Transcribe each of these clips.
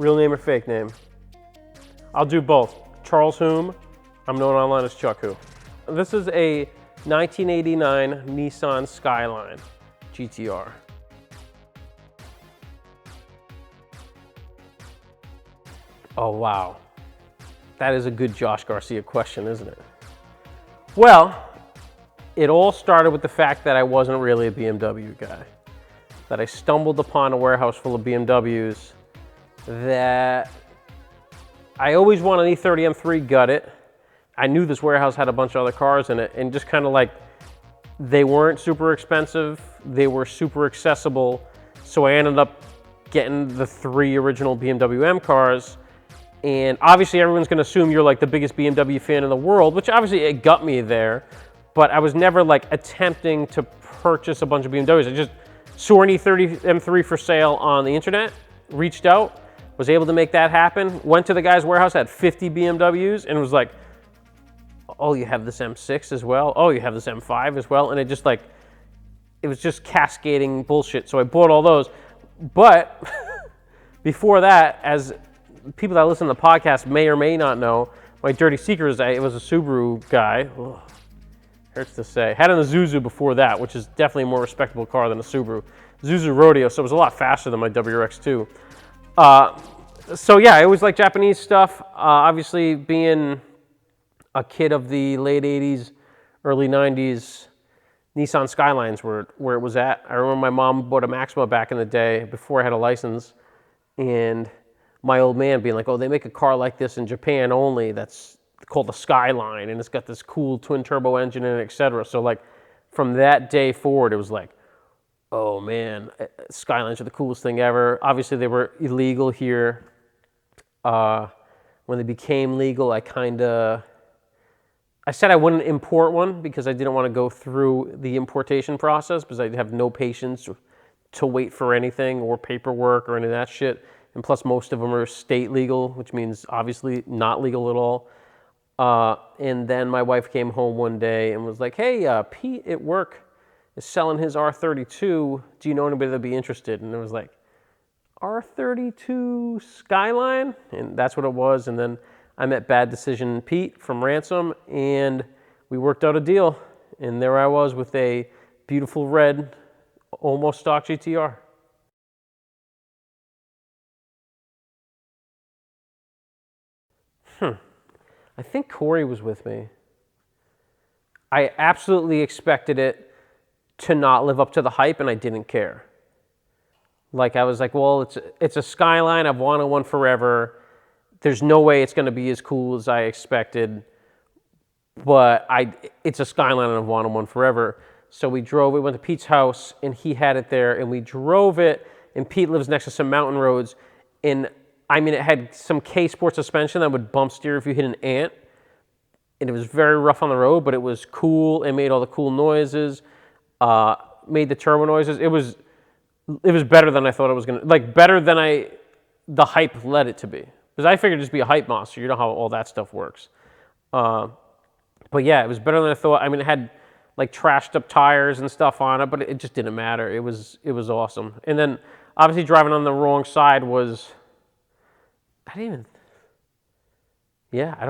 Real name or fake name? I'll do both. Charles Hume. I'm known online as ChuckWho. This is a 1989 Nissan Skyline GTR. Oh, wow. That is a good Josh Garcia question, isn't it? Well, it all started with the fact that I wasn't really a BMW guy. That I stumbled upon a warehouse full of BMWs that I always wanted an E30 M3 gutted. I knew this warehouse had a bunch of other cars in it, and just kind of like, they weren't super expensive, they were super accessible, so I ended up getting the 3 original BMW M cars. And obviously everyone's gonna assume you're like the biggest BMW fan in the world, which obviously it got me there, but I was never like attempting to purchase a bunch of BMWs. I just saw an E30 M3 for sale on the internet, reached out, was able to make that happen, went to the guy's warehouse, had 50 BMWs, and was like, oh, you have this M6 as well? Oh, you have this M5 as well? And it just like, it was just cascading bullshit. So I bought all those. But before that, as people that listen to the podcast may or may not know, my dirty secret is I was a Subaru guy. Ugh, hurts to say. Had an Isuzu before that, which is definitely a more respectable car than a Subaru. Isuzu Rodeo, so it was a lot faster than my WRX2. So yeah, I always liked Japanese stuff. Obviously, being a kid of the late 80s, early 90s, Nissan Skylines were where it was at. I remember my mom bought a Maxima back in the day before I had a license, and my old man being like, oh, they make a car like this in Japan only that's called the Skyline, and it's got this cool twin turbo engine in it, etc. So like from that day forward, it was like, oh man, Skylines are the coolest thing ever. Obviously they were illegal here. When they became legal, I said I wouldn't import one because I didn't want to go through the importation process because I have no patience to wait for anything or paperwork or any of that shit. And plus most of them are state legal, which means obviously not legal at all. And then my wife came home one day and was like, hey, Pete at work is selling his R32. Do you know anybody that'd be interested? And it was like, R32 Skyline? And that's what it was. And then I met Bad Decision Pete from Ransom, and we worked out a deal. And there I was with a beautiful red, almost stock GTR. I think Corey was with me. I absolutely expected it to not live up to the hype, and I didn't care. Like, I was like, well, it's a Skyline. I've wanted one forever. There's no way it's going to be as cool as I expected, but it's a Skyline and I've wanted one forever. So we went to Pete's house, and he had it there, and we drove it, and Pete lives next to some mountain roads, and I mean, it had some K-Sport suspension that would bump steer if you hit an ant, and it was very rough on the road, but it was cool. It made all the cool noises, made the turbo noises. It was better than I thought it was gonna, like better than the hype led it to be. Because I figured it'd just be a hype monster. You know how all that stuff works. But yeah, it was better than I thought. I mean, it had like trashed up tires and stuff on it, but it just didn't matter. It was awesome. And then obviously driving on the wrong side was, I don't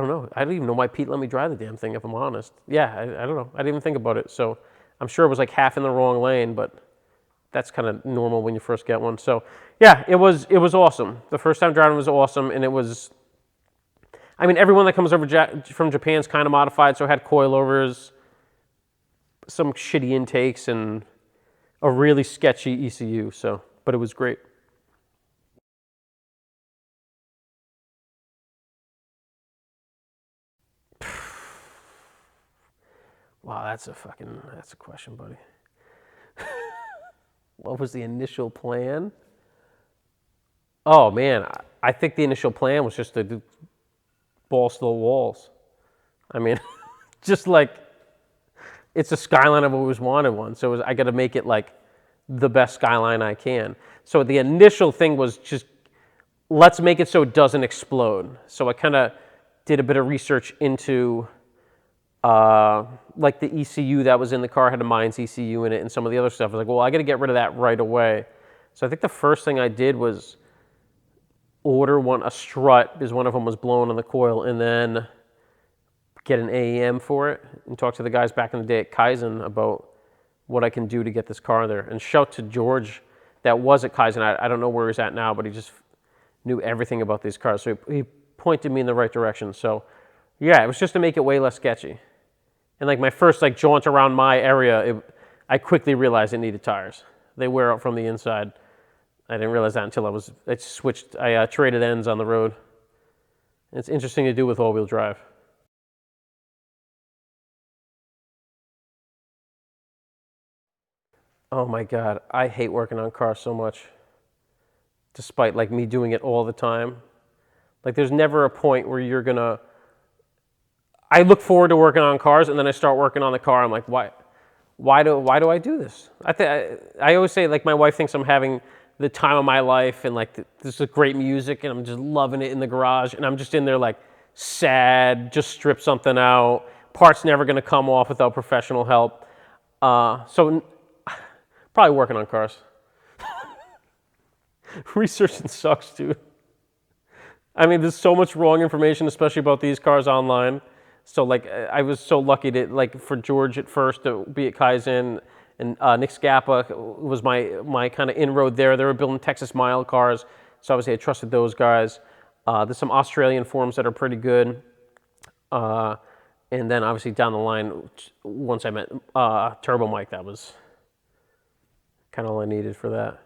know. I don't even know why Pete let me drive the damn thing, if I'm honest. Yeah, I don't know. I didn't even think about it. So I'm sure it was like half in the wrong lane, but that's kind of normal when you first get one. So yeah, it was awesome. The first time driving was awesome, and it was, I mean, everyone that comes over from Japan's kind of modified, so it had coilovers, some shitty intakes, and a really sketchy ECU, so, but it was great. Wow, that's a question, buddy. What was the initial plan? Oh man, I think the initial plan was just to do balls to the walls. I mean, just like, it's a Skyline. I've always wanted one, so I got to make it like the best Skyline I can. So the initial thing was just, let's make it so it doesn't explode. So I kind of did a bit of research into like the ECU that was in the car had a Mines ECU in it and some of the other stuff. I was like, well, I got to get rid of that right away. So I think the first thing I did was order a strut because one of them was blown on the coil, and then get an AEM for it and talk to the guys back in the day at Kaizen about what I can do to get this car there. And shout to George that was at Kaizen. I don't know where he's at now, but he just knew everything about these cars. So he pointed me in the right direction. So yeah, it was just to make it way less sketchy. And like my first like jaunt around my area, I quickly realized it needed tires. They wear out from the inside. I didn't realize that until I traded ends on the road. And it's interesting to do with all-wheel drive. Oh my God, I hate working on cars so much, despite like me doing it all the time. Like there's never a point where you're gonna, I look forward to working on cars and then I start working on the car. I'm like, why do I do this? I always say like my wife thinks I'm having the time of my life and like this is great music and I'm just loving it in the garage and I'm just in there like sad, just strip something out, parts never gonna come off without professional help. So probably working on cars. Researching sucks, dude. I mean, there's so much wrong information, especially about these cars online. So, like, I was so lucky to, like, for George at first to be at Kaizen, and Nick Scappa was my kind of inroad there. They were building Texas Mile cars, so obviously I trusted those guys. There's some Australian forums that are pretty good. And then obviously down the line, once I met Turbo Mike, that was kind of all I needed for that.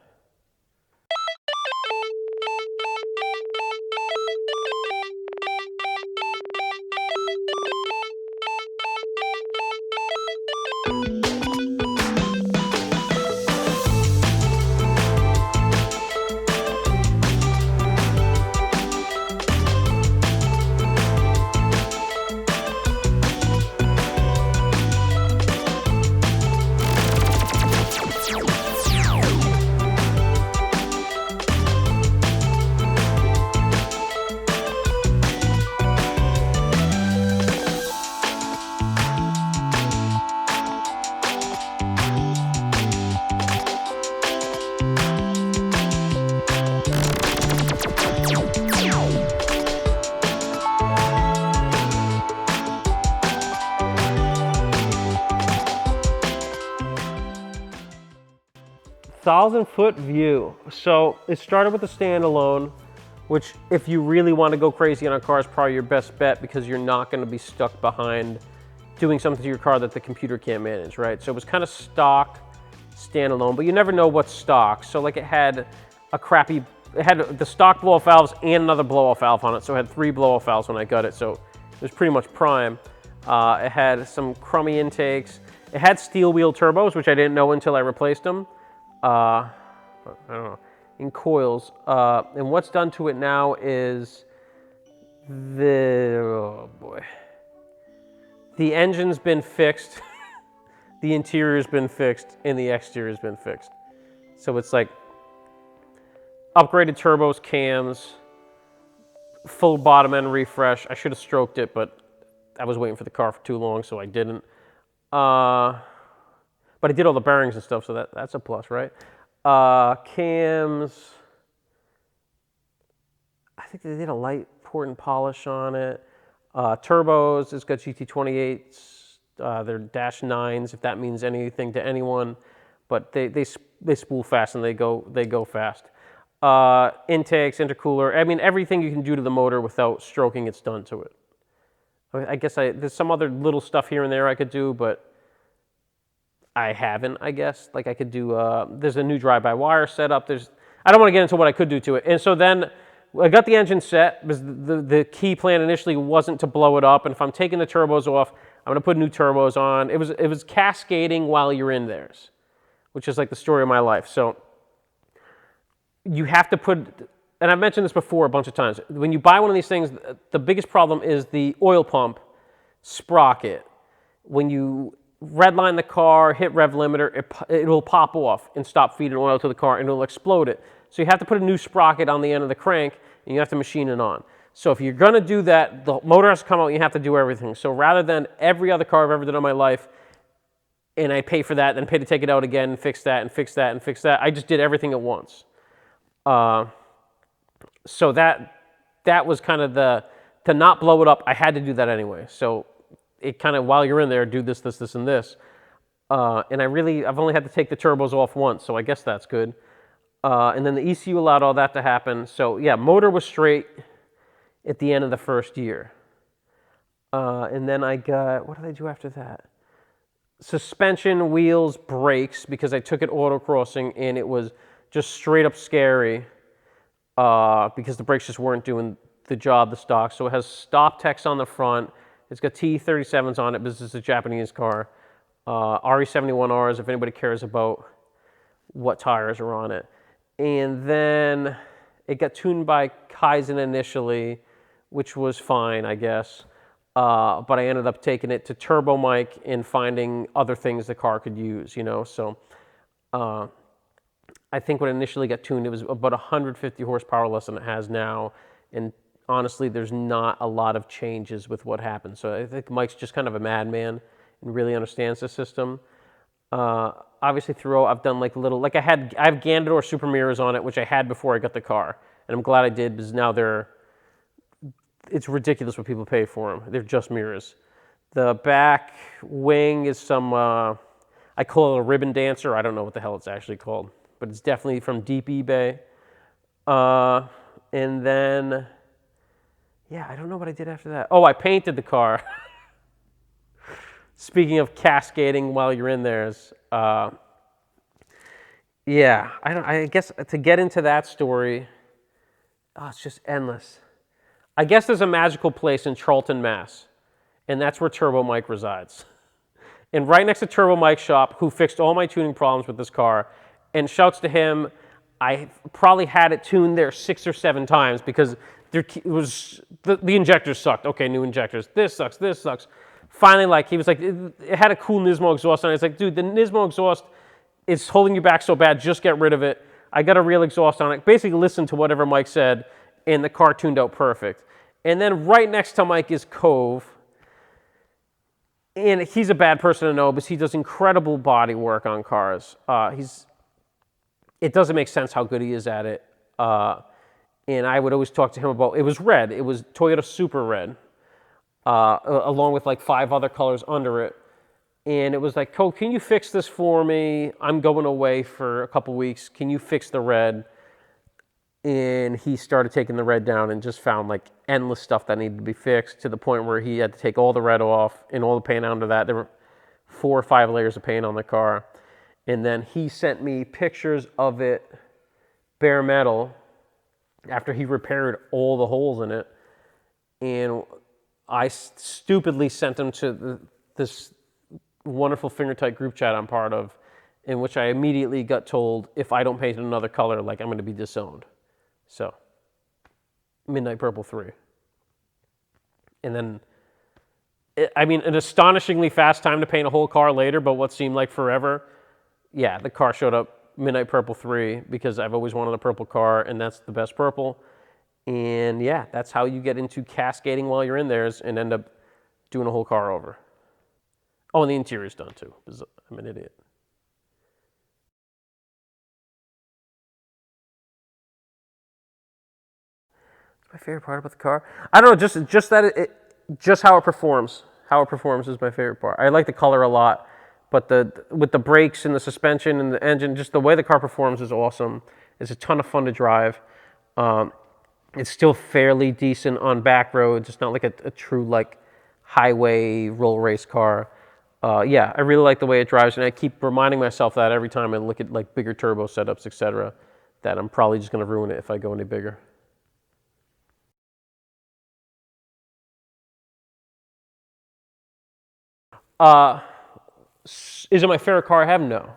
Thousand-foot view. So it started with a standalone, which if you really want to go crazy on a car is probably your best bet because you're not going to be stuck behind doing something to your car that the computer can't manage, right? So it was kind of stock standalone, but you never know what's stock. So like it had the stock blow-off valves and another blow-off valve on it. So it had 3 blow-off valves when I got it. So it was pretty much prime. It had some crummy intakes. It had steel wheel turbos, which I didn't know until I replaced them. I don't know, in coils. And what's done to it now is oh boy. The engine's been fixed, the interior's been fixed, and the exterior's been fixed. So it's like upgraded turbos, cams, full bottom end refresh. I should have stroked it, but I was waiting for the car for too long, so I didn't. But I did all the bearings and stuff, so that's a plus, right? Cams, I think they did a light port and polish on it. Turbos, it's got GT28s, they're dash 9s, if that means anything to anyone, but they spool fast and they go fast. Intakes, intercooler, I mean everything you can do to the motor without stroking, it's done to it. I guess there's some other little stuff here and there I could do, but I haven't, I guess. Like I could do, there's a new drive-by-wire setup. I don't want to get into what I could do to it. And so then I got the engine set because the key plan initially wasn't to blow it up. And if I'm taking the turbos off, I'm going to put new turbos on. It was cascading while you're in theirs, which is like the story of my life. So you have to put, and I've mentioned this before a bunch of times, when you buy one of these things, the biggest problem is the oil pump sprocket. When you redline the car, hit rev limiter, it will pop off and stop feeding oil to the car and it'll explode it. So you have to put a new sprocket on the end of the crank and you have to machine it on. So if you're gonna do that, the motor has to come out and you have to do everything. So rather than every other car I've ever done in my life and I pay for that, then pay to take it out again and fix that and fix that and fix that, I just did everything at once. So that was kind of to not blow it up. I had to do that anyway. So it kind of, while you're in there, do this, this, this, and this. And I've only had to take the turbos off once, so I guess that's good. And then the ECU allowed all that to happen. So yeah, motor was straight at the end of the first year. And then I got, what did I do after that? Suspension, wheels, brakes, because I took it autocrossing and it was just straight up scary because the brakes just weren't doing the job, the stock. So it has stop text on the front. It's got T37s on it, but this is a Japanese car. RE71Rs, if anybody cares about what tires are on it. And then it got tuned by Kaizen initially, which was fine, I guess. But I ended up taking it to Turbo Mike and finding other things the car could use, you know. So I think when it initially got tuned, it was about 150 horsepower less than it has now. And honestly, there's not a lot of changes with what happened. So I think Mike's just kind of a madman and really understands the system. Obviously, I've done like little, like I have Ganador super mirrors on it, which I had before I got the car. And I'm glad I did because now it's ridiculous what people pay for them. They're just mirrors. The back wing is some, I call it a ribbon dancer. I don't know what the hell it's actually called, but it's definitely from deep eBay. And then, yeah, I don't know what I did after that. Oh, I painted the car. Speaking of cascading while you're in there, yeah, I guess to get into that story, it's just endless. I guess there's a magical place in Charlton, Mass, and that's where Turbo Mike resides. And right next to Turbo Mike's shop, who fixed all my tuning problems with this car, and shouts to him, I probably had it tuned there 6 or 7 times because the injectors sucked. Okay, new injectors. This sucks. Finally, like, he was like, it had a cool Nismo exhaust on it. It's like, dude, the Nismo exhaust is holding you back so bad, just get rid of it. I got a real exhaust on it. Basically, listen to whatever Mike said, and the car tuned out perfect. And then right next to Mike is Cove. And he's a bad person to know because he does incredible body work on cars. It doesn't make sense how good he is at it. And I would always talk to him about, it was red. It was Toyota Super Red, along with like 5 other colors under it. And it was like, Cove, can you fix this for me? I'm going away for a couple weeks. Can you fix the red? And he started taking the red down and just found like endless stuff that needed to be fixed to the point where he had to take all the red off and all the paint under that. There were 4 or 5 layers of paint on the car. And then he sent me pictures of it bare metal after he repaired all the holes in it. And I stupidly sent them to this wonderful finger-tight group chat I'm part of, in which I immediately got told if I don't paint it another color, like I'm going to be disowned. So, Midnight Purple 3. And then, an astonishingly fast time to paint a whole car later, but what seemed like forever. Yeah, the car showed up Midnight Purple 3 because I've always wanted a purple car, and that's the best purple. And yeah, that's how you get into cascading while you're in there and end up doing a whole car over. Oh, and the interior's done too, because I'm an idiot. My favorite part about the car? I don't know, just that just how it performs. How it performs is my favorite part. I like the color a lot, but with the brakes and the suspension and the engine, just the way the car performs is awesome. It's a ton of fun to drive. It's still fairly decent on back roads. It's not like a true like highway roll race car. Yeah, I really like the way it drives, and I keep reminding myself that every time I look at like bigger turbo setups, etc., that I'm probably just going to ruin it if I go any bigger. Is it my favorite car I have? No.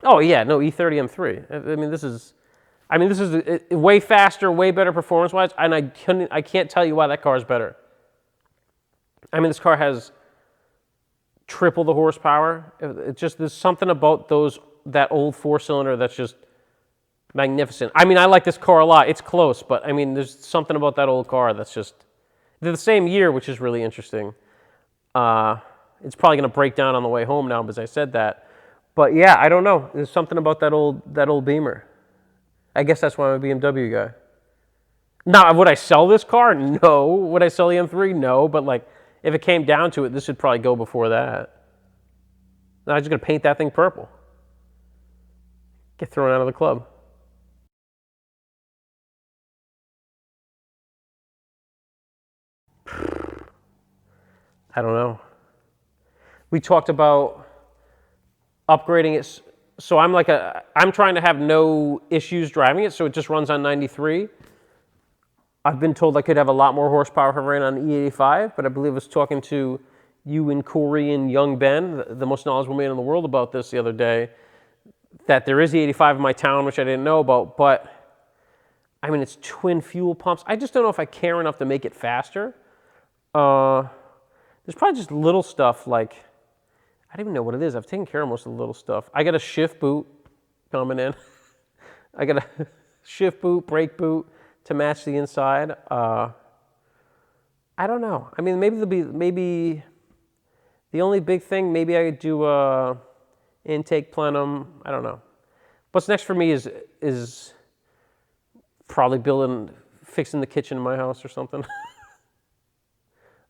Oh yeah, no, E30 M3. This is way faster, way better performance-wise, and I can't tell you why that car is better. This car has triple the horsepower. There's something about that old 4-cylinder that's just magnificent. I like this car a lot. It's close, but there's something about that old car that's just, they're the same year, which is really interesting. It's probably going to break down on the way home now because I said that. But yeah, I don't know. There's something about that old Beamer. I guess that's why I'm a BMW guy. Now, would I sell this car? No. Would I sell the M3? No. But like, if it came down to it, this would probably go before that. Now I'm just gonna paint that thing purple. Get thrown out of the club. I don't know. We talked about upgrading it. So I'm trying to have no issues driving it, so it just runs on 93. I've been told I could have a lot more horsepower if I ran on E85, but I believe I was talking to you and Corey and young Ben, the most knowledgeable man in the world, about this the other day, that there is E85 in my town, which I didn't know about, but I mean, it's twin fuel pumps. I just don't know if I care enough to make it faster. There's probably just little stuff like, I don't even know what it is. I've taken care of most of the little stuff. I got a shift boot coming in. I got a shift boot, brake boot to match the inside. I don't know. I mean, maybe the only big thing, maybe I could do a intake plenum. I don't know. What's next for me is probably fixing the kitchen in my house or something.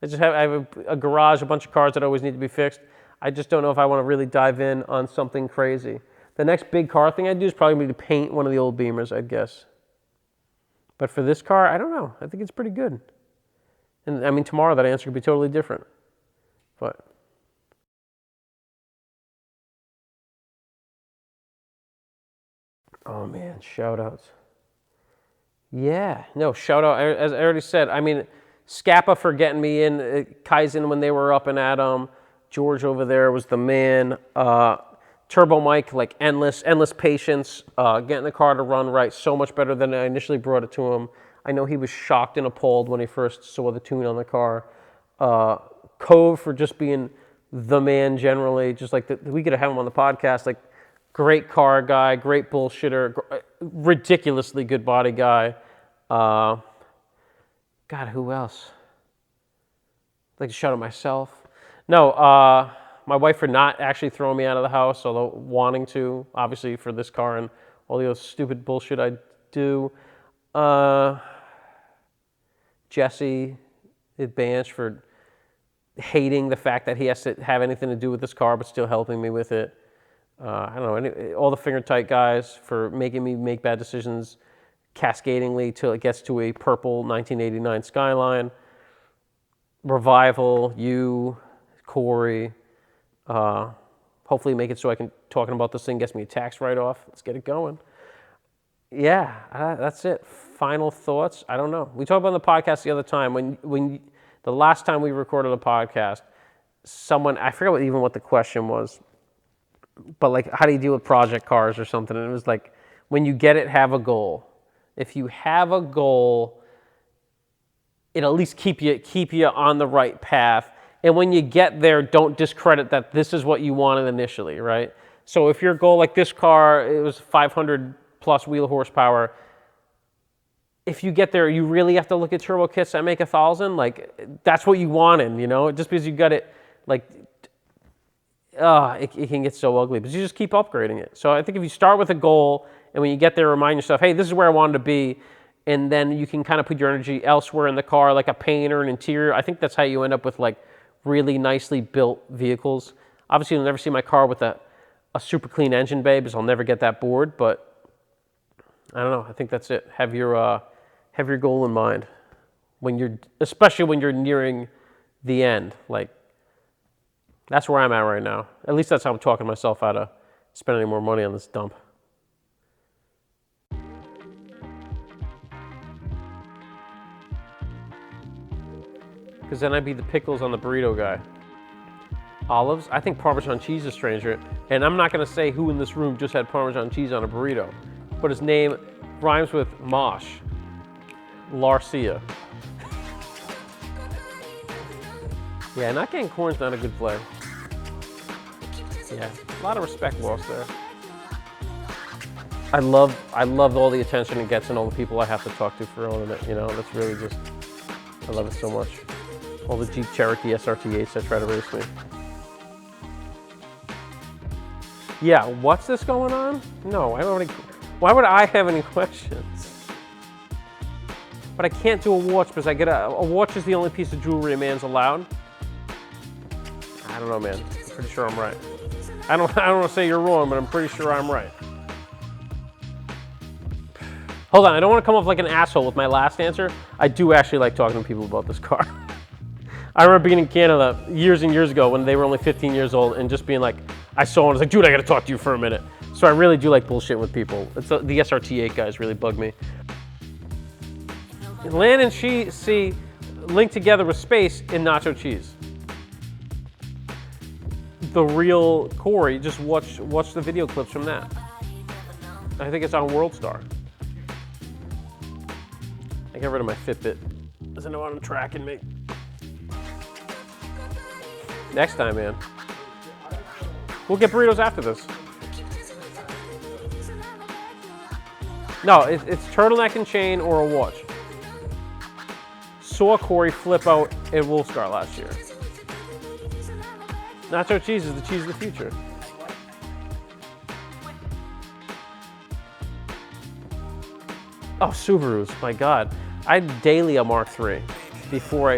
I have a garage, a bunch of cars that always need to be fixed. I just don't know if I want to really dive in on something crazy. The next big car thing I'd do is probably to paint one of the old Beamers, I'd guess. But for this car, I don't know. I think it's pretty good. And I mean, tomorrow that answer could be totally different. But oh man, shout outs. Yeah, no, shout out. As I already said, I mean, Scappa for getting me in, Kaizen when they were up and at 'em. George over there was the man. Turbo Mike, like endless patience, getting the car to run right, so much better than I initially brought it to him. I know he was shocked and appalled when he first saw the tune on the car. Cove for just being the man generally, just like we could have him on the podcast, like great car guy, great bullshitter, ridiculously good body guy. God, who else? I'd like to shout out myself. No, my wife for not actually throwing me out of the house, although wanting to, obviously, for this car and all the other stupid bullshit I do. Jesse Banch for hating the fact that he has to have anything to do with this car, but still helping me with it. I don't know, all the finger tight guys for making me make bad decisions cascadingly till it gets to a purple 1989 Skyline. Revival, you, Corey. Hopefully make it so I can, talking about this thing gets me a tax write-off. Let's get it going. Yeah, that's it. Final thoughts? I don't know. We talked about on the podcast the other time, when the last time we recorded a podcast, someone, I forget what the question was, but like, how do you deal with project cars or something? And it was like, when you get it, have a goal. If you have a goal, it'll at least keep you on the right path. And when you get there, don't discredit that this is what you wanted initially, right? So if your goal, like this car, it was 500 plus wheel horsepower. If you get there, you really have to look at turbo kits that make 1,000. Like, that's what you wanted, you know? Just because you got it, like, it can get so ugly. But you just keep upgrading it. So I think if you start with a goal, and when you get there, remind yourself, hey, this is where I wanted to be. And then you can kind of put your energy elsewhere in the car, like a paint or an interior. I think that's how you end up with, like, really nicely built vehicles. Obviously, you'll never see my car with a super clean engine bay, because I'll never get that bored. But I don't know. I think that's it. Have your goal in mind especially when you're nearing the end. Like, that's where I'm at right now. At least that's how I'm talking myself out of spending any more money on this dump. Because then I'd be the pickles on the burrito guy. Olives? I think Parmesan cheese is stranger. And I'm not going to say who in this room just had Parmesan cheese on a burrito. But his name rhymes with Mosh. Larcia. Yeah, not getting corn's not a good play. Yeah, a lot of respect lost there. I love all the attention it gets and all the people I have to talk to for owning it. You know, that's really just, I love it so much. All the Jeep Cherokee SRT8s that try to race me. Yeah, what's this going on? No, I don't have any, why would I have any questions? But I can't do a watch because I get a watch is the only piece of jewelry a man's allowed. I don't know, man. I'm pretty sure I'm right. I don't want to say you're wrong, but I'm pretty sure I'm right. Hold on, I don't want to come off like an asshole with my last answer. I do actually like talking to people about this car. I remember being in Canada years and years ago when they were only 15 years old and just being like, I saw one, I was like, dude, I got to talk to you for a minute. So I really do like bullshitting with people. The SRT8 guys really bug me. Land and Sea linked together with space in nacho cheese. The real Corey, just watch the video clips from that. I think it's on WorldStar. I got rid of my Fitbit. Doesn't know I'm tracking me. Next time, man. We'll get burritos after this. No, it's turtleneck and chain or a watch. Saw Corey flip out at WorldStar last year. Nacho cheese is the cheese of the future. Oh, Subarus, my God. I had daily a Mark III before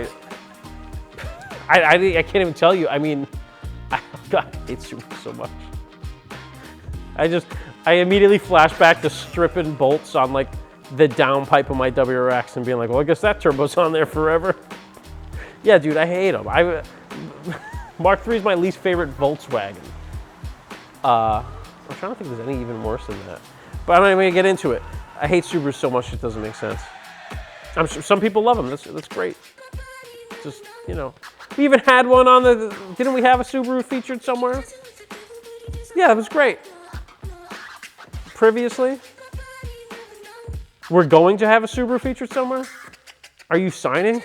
I can't even tell you. I mean, I hate Subaru so much. I immediately flash back to stripping bolts on like the downpipe of my WRX and being like, well, I guess that turbo's on there forever. Yeah, dude, I hate them. Mark III is my least favorite Volkswagen. I'm trying to think if there's any even worse than that. But I'm not even gonna get into it. I hate Subaru so much it doesn't make sense. I'm sure some people love them. That's great. Just, you know. We even had one on didn't we have a Subaru featured somewhere? Yeah, that was great. Previously. We're going to have a Subaru featured somewhere? Are you signing?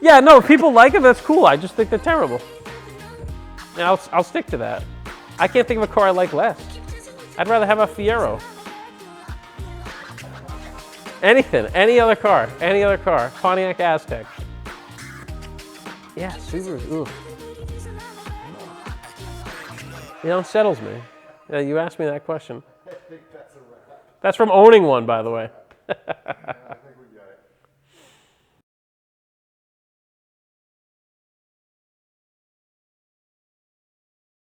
Yeah, no, if people like them, that's cool. I just think they're terrible. And I'll stick to that. I can't think of a car I like less. I'd rather have a Fiero. Anything, any other car. Pontiac Aztec. Yeah, Subaru, ooh. It unsettles me. Yeah, you asked me that question. That's from owning one, by the way.